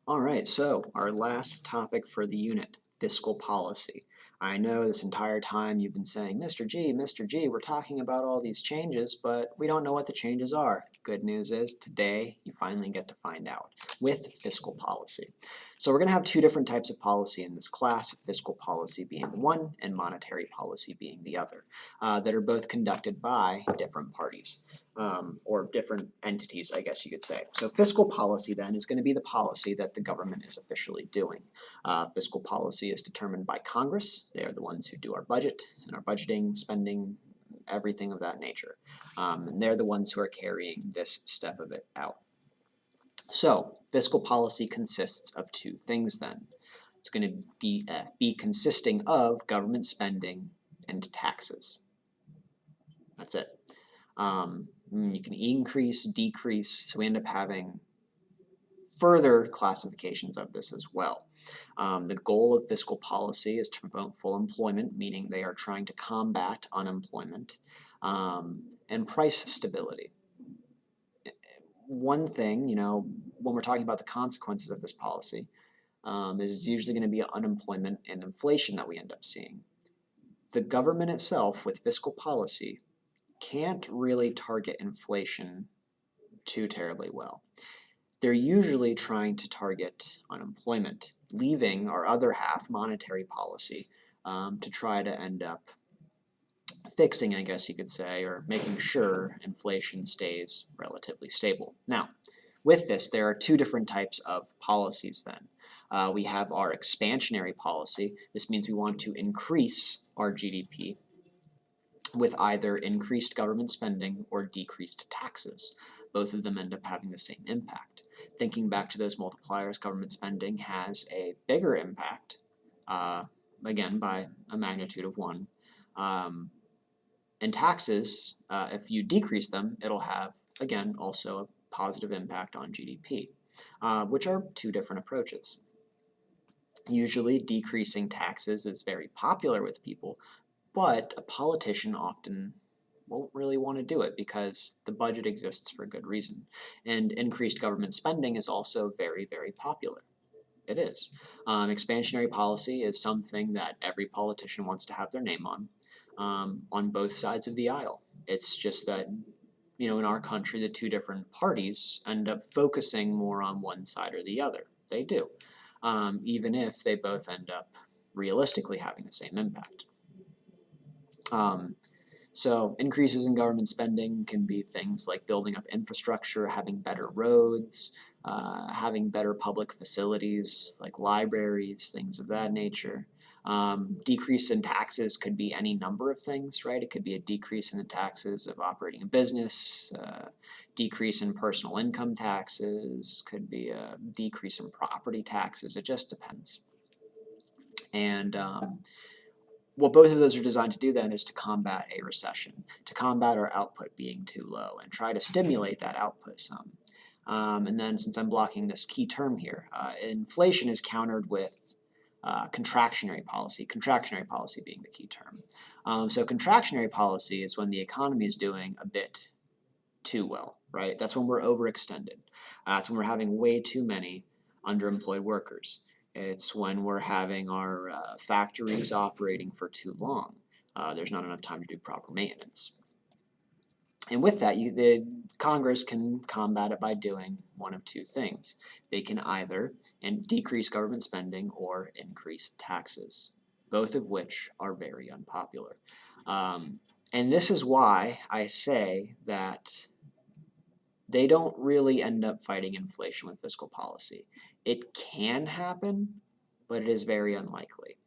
All right, so our last topic for the unit, fiscal policy. I know this entire time you've been saying, Mr. G, we're talking about all these changes, but we don't know what the changes are. Good news is today you finally get to find out with fiscal policy. So we're going to have two different types of policy in this class, fiscal policy being one and monetary policy being the other, that are both conducted by different parties. Or different entities, I guess you could say. So fiscal policy then is going to be the policy that the government is officially doing. Fiscal policy is determined by Congress. They are the ones who do our budget and our budgeting, spending, everything of that nature. And they're the ones who are carrying this step of it out. So fiscal policy consists of two things then. It's going to be consisting of government spending and taxes. That's it. You can increase, decrease, so we end up having further classifications of this as well. The goal of fiscal policy is to promote full employment, meaning they are trying to combat unemployment, and price stability. One thing, when we're talking about the consequences of this policy, is usually going to be unemployment and inflation that we end up seeing. The government itself, with fiscal policy, can't really target inflation too terribly well. They're usually trying to target unemployment, leaving our other half, monetary policy, to try to end up fixing, I guess you could say, or making sure inflation stays relatively stable. Now, with this, there are two different types of policies then. We have our expansionary policy. This means we want to increase our GDP with either increased government spending or decreased taxes. Both of them end up having the same impact. Thinking back to those multipliers, government spending has a bigger impact, again by a magnitude of 1. And taxes, if you decrease them, it'll have, again, also a positive impact on GDP, which are two different approaches. Usually decreasing taxes is very popular with people, but a politician often won't really want to do it because the budget exists for a good reason. And increased government spending is also very, very popular. It is. Expansionary policy is something that every politician wants to have their name on both sides of the aisle. It's just that, in our country, the two different parties end up focusing more on one side or the other. They do, even if they both end up realistically having the same impact. So increases in government spending can be things like building up infrastructure, having better roads, having better public facilities like libraries, things of that nature. Decrease in taxes could be any number of things, right? It could be a decrease in the taxes of operating a business, decrease in personal income taxes, could be a decrease in property taxes. It just depends. And what both of those are designed to do then is to combat a recession, to combat our output being too low and try to stimulate that output some. And then since I'm blocking this key term here, inflation is countered with contractionary policy being the key term. So contractionary policy is when the economy is doing a bit too well, right? That's when we're overextended. That's when we're having way too many underemployed workers. It's when we're having our factories operating for too long. There's not enough time to do proper maintenance. And with that, the Congress can combat it by doing one of two things. They can either decrease government spending or increase taxes, both of which are very unpopular. And this is why I say that they don't really end up fighting inflation with fiscal policy. It can happen, but it is very unlikely.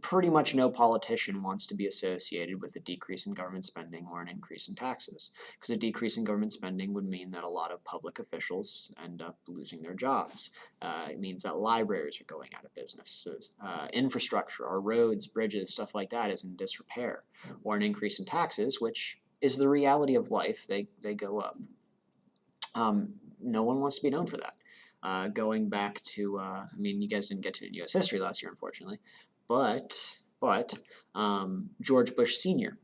Pretty much no politician wants to be associated with a decrease in government spending or an increase in taxes, because a decrease in government spending would mean that a lot of public officials end up losing their jobs. It means that libraries are going out of business. So, infrastructure, our roads, bridges, stuff like that is in disrepair. Or an increase in taxes, which is the reality of life, they go up. No one wants to be known for that. Going back to, you guys didn't get to it in U.S. history last year, unfortunately, but George Bush Sr.,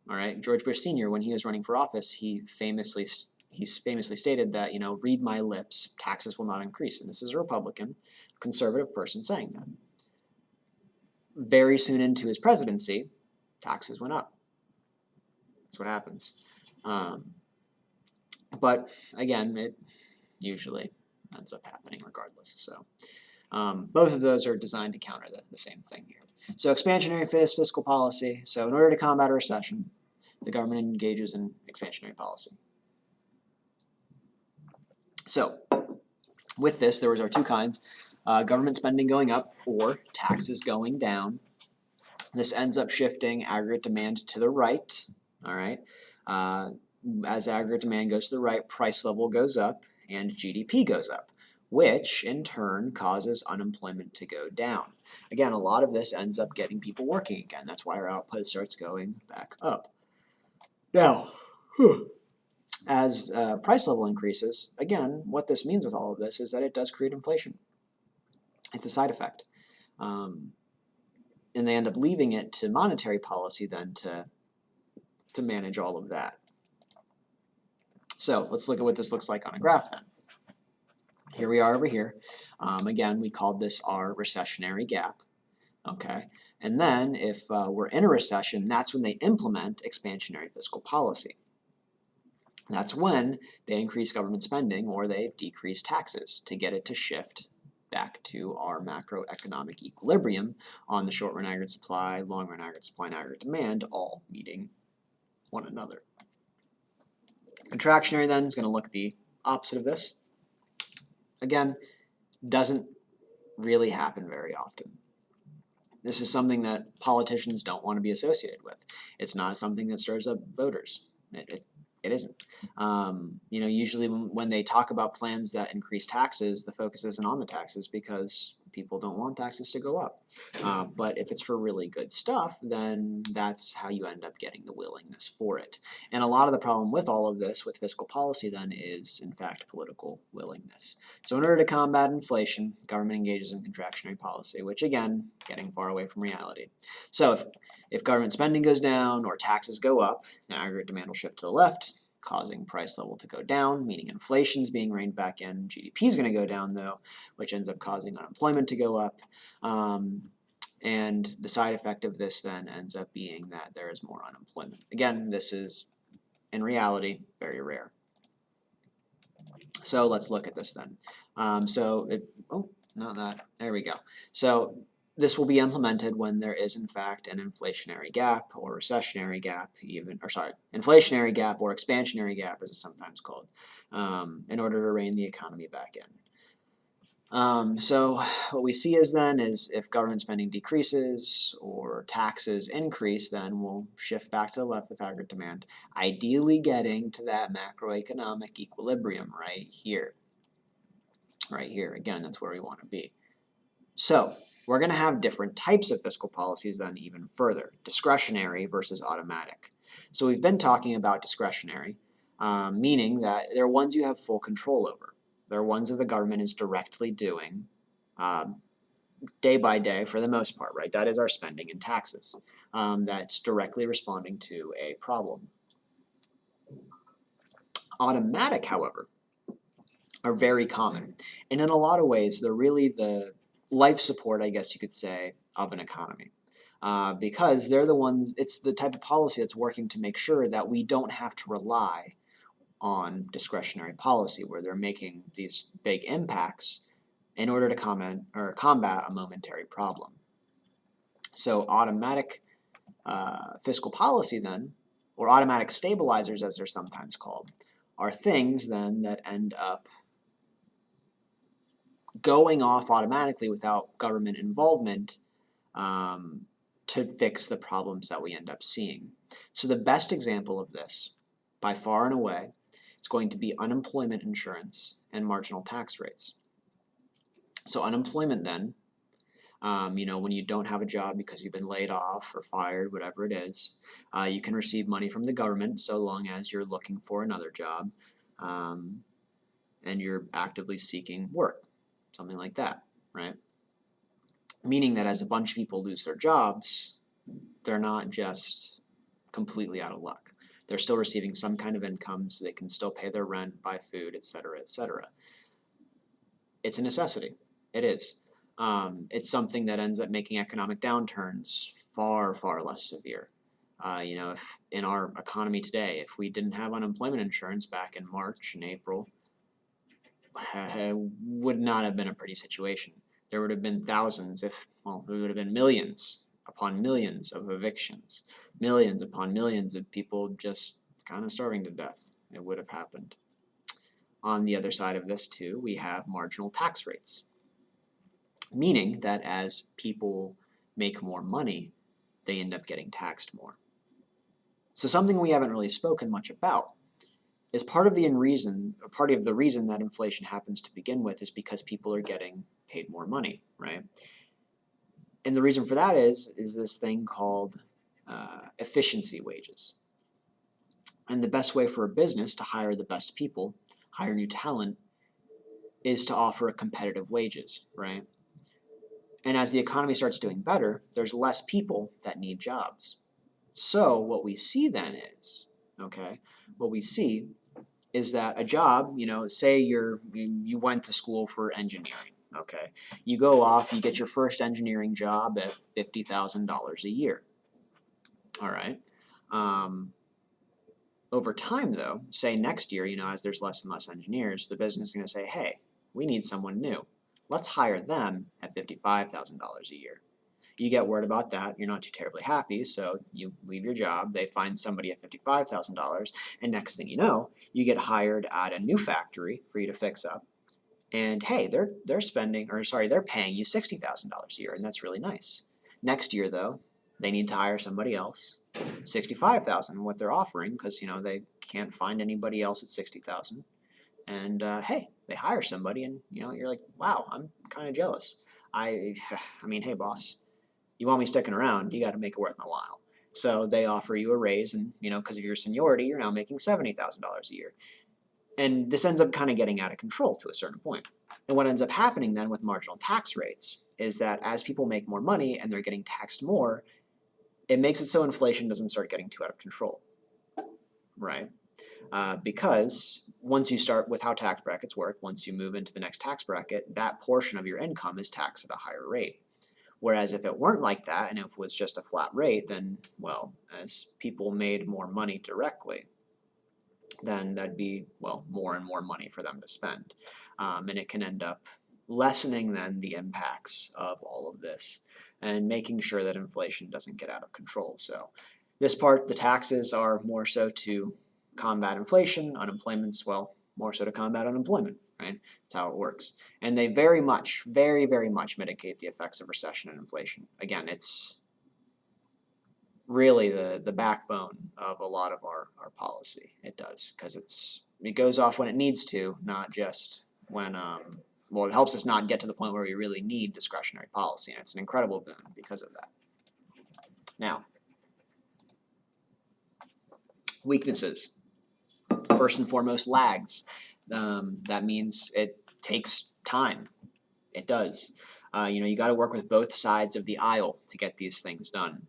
all right, George Bush Sr., when he was running for office, he famously he's famously stated that, read my lips, taxes will not increase. And this is a Republican, conservative person saying that. Very soon into his presidency, taxes went up. That's what happens. But again, it usually ends up happening regardless. So both of those are designed to counter the same thing here. So expansionary fiscal policy. So in order to combat a recession, the government engages in expansionary policy. So with this, there was our two kinds, government spending going up or taxes going down. This ends up shifting aggregate demand to the right, all right? As aggregate demand goes to the right, price level goes up and GDP goes up, which in turn causes unemployment to go down. Again, a lot of this ends up getting people working again. That's why our output starts going back up. Now, as price level increases, again, what this means with all of this is that it does create inflation. It's a side effect. And they end up leaving it to monetary policy then to manage all of that. So let's look at what this looks like on a graph then. Here we are over here. Again, we called this our recessionary gap. Okay, and then if we're in a recession, that's when they implement expansionary fiscal policy. That's when they increase government spending or they decrease taxes to get it to shift back to our macroeconomic equilibrium on the short run aggregate supply, long run aggregate supply, and aggregate demand all meeting one another. Contractionary then is going to look the opposite of this. Again, doesn't really happen very often. This is something that politicians don't want to be associated with. It's not something that stirs up voters. It isn't. Usually when they talk about plans that increase taxes, the focus isn't on the taxes because people don't want taxes to go up. But if it's for really good stuff, then that's how you end up getting the willingness for it. And a lot of the problem with all of this, with fiscal policy then, is in fact political willingness. So in order to combat inflation, government engages in contractionary policy, which again, getting far away from reality. So if government spending goes down or taxes go up, then aggregate demand will shift to the left, causing price level to go down, meaning inflation is being reined back in. GDP is going to go down though, which ends up causing unemployment to go up. And the side effect of this then ends up being that there is more unemployment. Again, this is, in reality, very rare. So let's look at this then. There we go. So this will be implemented when there is in fact an inflationary gap or recessionary gap, inflationary gap or expansionary gap as it's sometimes called, in order to rein the economy back in. So what we see is if government spending decreases or taxes increase, then we'll shift back to the left with aggregate demand, ideally getting to that macroeconomic equilibrium right here. Right here, again, that's where we want to be. So we're going to have different types of fiscal policies then even further, discretionary versus automatic. So we've been talking about discretionary, meaning that they're ones you have full control over. They're ones that the government is directly doing day by day for the most part, right? That is our spending and taxes. That's directly responding to a problem. Automatic, however, are very common. And in a lot of ways, they're really the life support, I guess you could say, of an economy. Because they're the ones, it's the type of policy that's working to make sure that we don't have to rely on discretionary policy where they're making these big impacts in order to combat a momentary problem. So automatic fiscal policy then, or automatic stabilizers as they're sometimes called, are things then that end up going off automatically without government involvement to fix the problems that we end up seeing. So the best example of this, by far and away, is going to be unemployment insurance and marginal tax rates. So unemployment then, when you don't have a job because you've been laid off or fired, whatever it is, you can receive money from the government so long as you're looking for another job and you're actively seeking work. Something like that, right? Meaning that as a bunch of people lose their jobs, they're not just completely out of luck, They're still receiving some kind of income so they can still pay their rent, buy food, etc., etc. It's a necessity. It is. It's something that ends up making economic downturns far, far less severe. If in our economy today, if we didn't have unemployment insurance back in March and April, would not have been a pretty situation. There would have been thousands, there would have been millions upon millions of evictions, millions upon millions of people just kind of starving to death. It would have happened. On the other side of this too, we have marginal tax rates, meaning that as people make more money, they end up getting taxed more. So something we haven't really spoken much about is part of the reason that inflation happens to begin with is because people are getting paid more money, right? And the reason for that is this thing called efficiency wages. And the best way for a business to hire the best people, hire new talent, is to offer a competitive wages, right? And as the economy starts doing better, there's less people that need jobs. So what we see then is, what we see is that a job, say you went to school for engineering, okay? You go off, you get your first engineering job at $50,000 a year, all right? Over time though, say next year, as there's less and less engineers, the business is gonna say, hey, we need someone new. Let's hire them at $55,000 a year. You get word about that, you're not too terribly happy, so you leave your job, they find somebody at $55,000, and next thing you know, you get hired at a new factory for you to fix up, and hey, they're paying you $60,000 a year, and that's really nice. Next year though, they need to hire somebody else, $65,000 what they're offering, because they can't find anybody else at $60,000, and hey, they hire somebody, and you're like, wow, I'm kind of jealous. I mean, hey boss, you want me sticking around, you got to make it worth my while. So they offer you a raise, and because of your seniority, you're now making $70,000 a year. And this ends up kind of getting out of control to a certain point. And what ends up happening then with marginal tax rates is that as people make more money and they're getting taxed more, it makes it so inflation doesn't start getting too out of control, right? Because once you start with how tax brackets work, once you move into the next tax bracket, that portion of your income is taxed at a higher rate. Whereas if it weren't like that, and if it was just a flat rate, then, well, as people made more money directly, then that'd be, well, more and more money for them to spend. And it can end up lessening then the impacts of all of this and making sure that inflation doesn't get out of control. So this part, the taxes are more so to combat inflation, unemployment's, well, more so to combat unemployment, right? That's how it works. And they very much, very, very much mitigate the effects of recession and inflation. Again, it's really the backbone of a lot of our policy. It does, because it goes off when it needs to, not just when, well, it helps us not get to the point where we really need discretionary policy, and it's an incredible boon because of that. Now, weaknesses. First and foremost, lags. That means it takes time. It does. You got to work with both sides of the aisle to get these things done.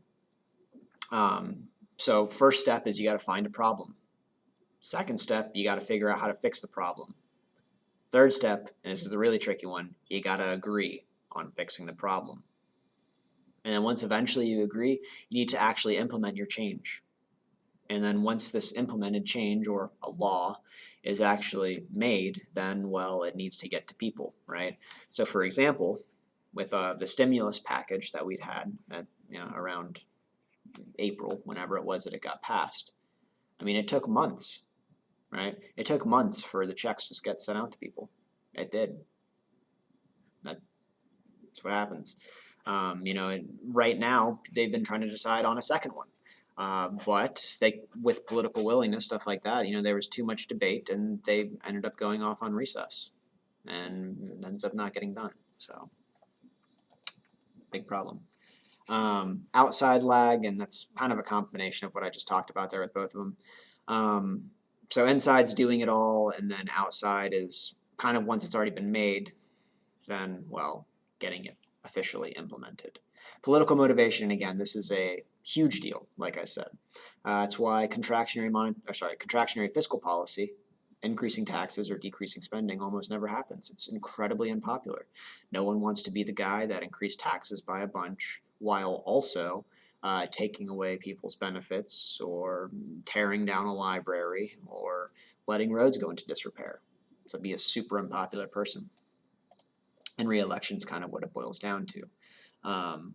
So first step is you got to find a problem. Second step, you got to figure out how to fix the problem. Third step, and this is the really tricky one, you got to agree on fixing the problem. And then once eventually you agree, you need to actually implement your change. And then once this implemented change or a law is actually made, then, well, it needs to get to people, right? So for example, with the stimulus package that we'd had at, around April, whenever it was that it got passed, I mean, it took months, right? It took months for the checks to get sent out to people. It did. That's what happens. Right now, they've been trying to decide on a second one. But with political willingness, stuff like that, there was too much debate, and they ended up going off on recess, and it ends up not getting done. So, big problem. Outside lag, and that's kind of a combination of what I just talked about there with both of them. So inside's doing it all, and then outside is kind of once it's already been made, then, well, getting it officially implemented. Political motivation, again, this is a Huge deal, like I said. That's why contractionary fiscal policy, increasing taxes or decreasing spending, almost never happens. It's incredibly unpopular. No one wants to be the guy that increased taxes by a bunch while also taking away people's benefits or tearing down a library or letting roads go into disrepair. To be a super unpopular person. And re-election is kind of what it boils down to. Um,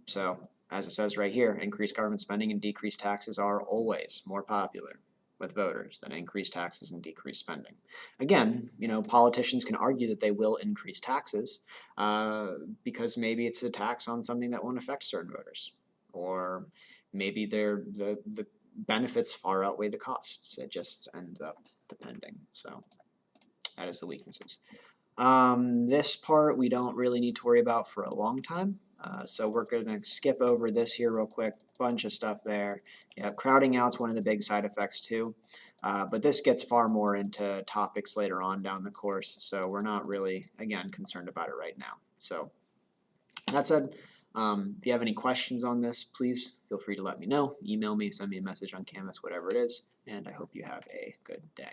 so, as it says right here, increased government spending and decreased taxes are always more popular with voters than increased taxes and decreased spending. Again, politicians can argue that they will increase taxes because maybe it's a tax on something that won't affect certain voters, or maybe the benefits far outweigh the costs. It just ends up depending. So that is the weaknesses. This part we don't really need to worry about for a long time. So we're going to skip over this here real quick. Bunch of stuff there. Yeah, crowding out's one of the big side effects too. But this gets far more into topics later on down the course. So we're not really, again, concerned about it right now. So that said, if you have any questions on this, please feel free to let me know. Email me, send me a message on Canvas, whatever it is. And I hope you have a good day.